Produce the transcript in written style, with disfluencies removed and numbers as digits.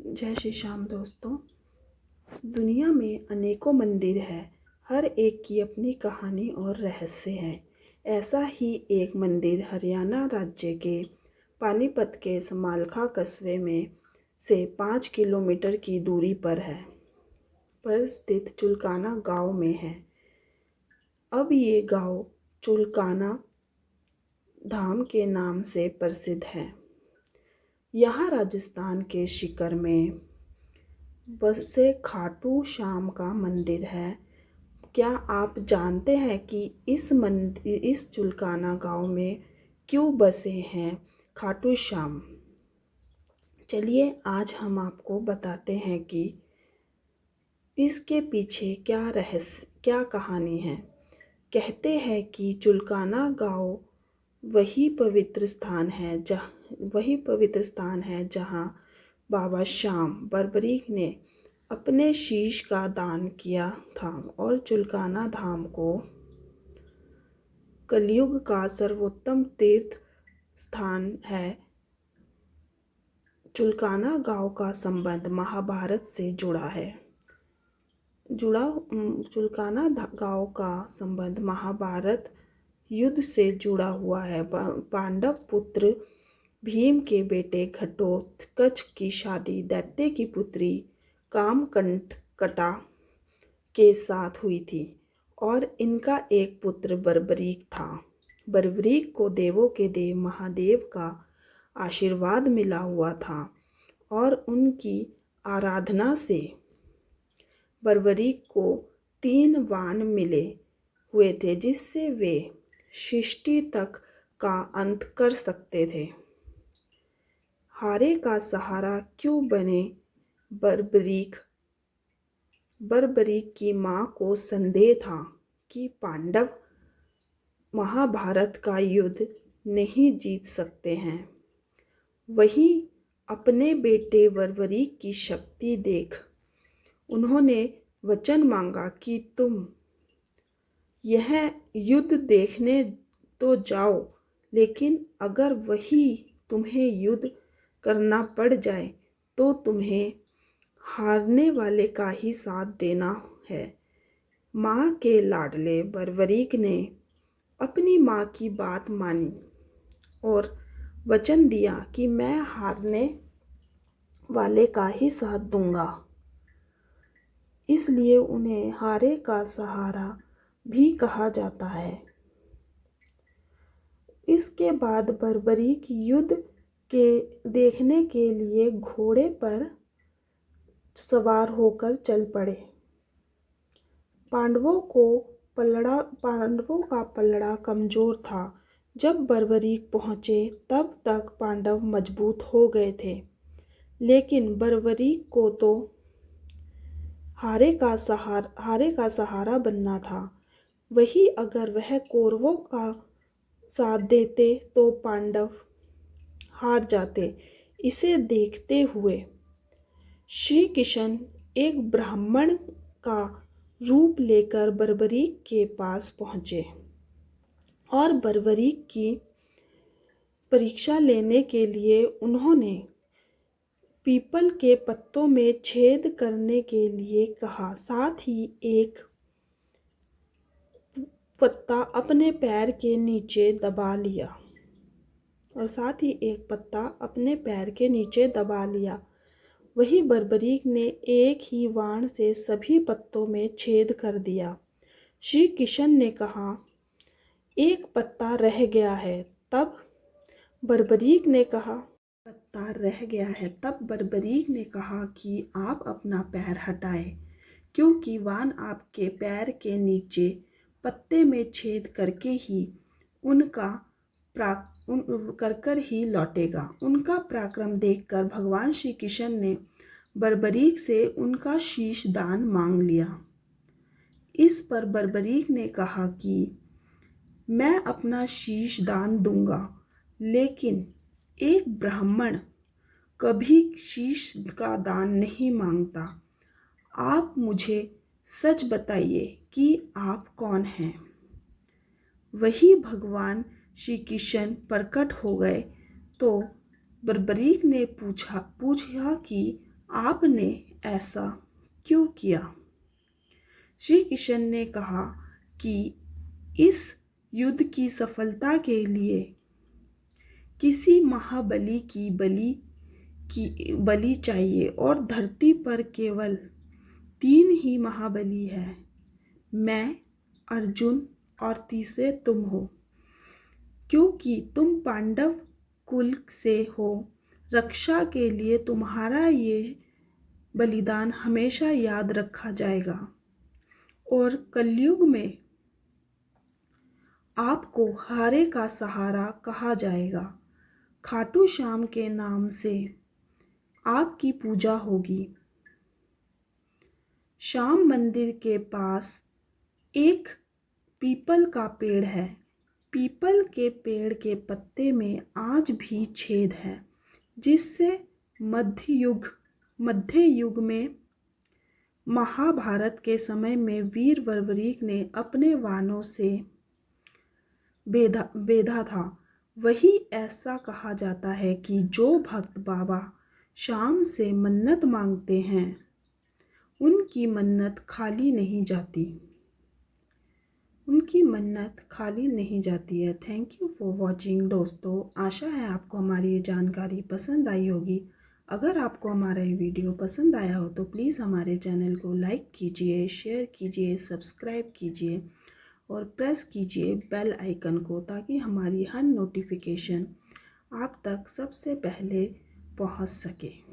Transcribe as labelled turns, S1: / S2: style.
S1: जय श्री श्याम दोस्तों। दुनिया में अनेकों मंदिर हैं, हर एक की अपनी कहानी और रहस्य है। ऐसा ही एक मंदिर हरियाणा राज्य के पानीपत के समालखा कस्बे में से 5 किलोमीटर की दूरी पर स्थित चुलकाना गांव में है। अब ये गांव चुलकाना धाम के नाम से प्रसिद्ध है। यहाँ राजस्थान के सीकर में बसे खाटू श्याम का मंदिर है। क्या आप जानते हैं कि इस चुलकाना गांव में क्यों बसे हैं खाटू श्याम? चलिए आज हम आपको बताते हैं कि इसके पीछे क्या कहानी है। कहते हैं कि चुलकाना गांव वही पवित्र स्थान है जहां बाबा श्याम बरबरीक ने अपने शीश का दान किया था और चुलकाना धाम को कलयुग का सर्वोत्तम तीर्थ स्थान है। चुलकाना गांव का संबंध महाभारत से जुड़ा है। चुलकाना गांव का संबंध महाभारत युद्ध से जुड़ा हुआ है। पांडव पुत्र भीम के बेटे घटोत्कच की शादी दैत्य की पुत्री कामकंटकटा के साथ हुई थी और इनका एक पुत्र बर्बरीक था। बर्बरीक को देवों के देव महादेव का आशीर्वाद मिला हुआ था और उनकी आराधना से बर्बरीक को 3 वाण मिले हुए थे जिससे वे सृष्टि तक का अंत कर सकते थे। हारे का सहारा क्यों बने? बर्बरीक की माँ को संदेह था कि पांडव महाभारत का युद्ध नहीं जीत सकते हैं। वहीं अपने बेटे बर्बरीक की शक्ति देख उन्होंने वचन मांगा कि तुम यह युद्ध देखने तो जाओ, लेकिन अगर वही तुम्हें युद्ध करना पड़ जाए तो तुम्हें हारने वाले का ही साथ देना है। माँ के लाडले बर्बरीक ने अपनी माँ की बात मानी और वचन दिया कि मैं हारने वाले का ही साथ दूंगा। इसलिए उन्हें हारे का सहारा भी कहा जाता है। इसके बाद बर्बरीक युद्ध के देखने के लिए घोड़े पर सवार होकर चल पड़े। पांडवों का पलड़ा कमजोर था। जब बर्बरीक पहुंचे तब तक पांडव मजबूत हो गए थे, लेकिन बर्बरीक को तो हारे का सहारा बनना था। वही अगर वह कौरवों का साथ देते तो पांडव हार जाते। इसे देखते हुए श्री कृष्ण एक ब्राह्मण का रूप लेकर बर्बरीक के पास पहुँचे और बर्बरीक की परीक्षा लेने के लिए उन्होंने पीपल के पत्तों में छेद करने के लिए कहा। साथ ही एक पत्ता अपने पैर के नीचे दबा लिया वही बर्बरीक ने एक ही वाण से सभी पत्तों में छेद कर दिया। श्री कृष्ण ने कहा, एक पत्ता रह गया है। तब बर्बरीक ने कहा कि आप अपना पैर हटाएं, क्योंकि वाण आपके पैर के नीचे पत्ते में छेद करके ही लौटेगा। उनका पराक्रम देखकर भगवान श्री कृष्ण ने बर्बरीक से उनका शीश दान मांग लिया। इस पर बर्बरीक ने कहा कि मैं अपना शीश दान दूंगा, लेकिन एक ब्राह्मण कभी शीश का दान नहीं मांगता। आप मुझे सच बताइए कि आप कौन हैं? वही भगवान श्री कृष्ण प्रकट हो गए तो बर्बरीक ने पूछा कि आपने ऐसा क्यों किया? श्री कृष्ण ने कहा कि इस युद्ध की सफलता के लिए किसी महाबली की बलि चाहिए और धरती पर केवल 3 ही महाबली हैं, मैं, अर्जुन और तीसरे तुम हो। क्योंकि तुम पांडव कुल से हो, रक्षा के लिए तुम्हारा ये बलिदान हमेशा याद रखा जाएगा और कलयुग में आपको हारे का सहारा कहा जाएगा। खाटू श्याम के नाम से आपकी पूजा होगी। श्याम मंदिर के पास एक पीपल का पेड़ है। पीपल के पेड़ के पत्ते में आज भी छेद है, जिससे मध्य युग में महाभारत के समय में वीर वरवरीक ने अपने वानों से बेधा था। वही ऐसा कहा जाता है कि जो भक्त बाबा श्याम से मन्नत मांगते हैं, उनकी मन्नत खाली नहीं जाती। है। थैंक यू फॉर वॉचिंग दोस्तों। आशा है आपको हमारी ये जानकारी पसंद आई होगी। अगर आपको हमारा ये वीडियो पसंद आया हो तो प्लीज़ हमारे चैनल को लाइक कीजिए, शेयर कीजिए, सब्सक्राइब कीजिए और प्रेस कीजिए बेल आइकन को, ताकि हमारी हर नोटिफिकेशन आप तक सबसे पहले पहुंच सके।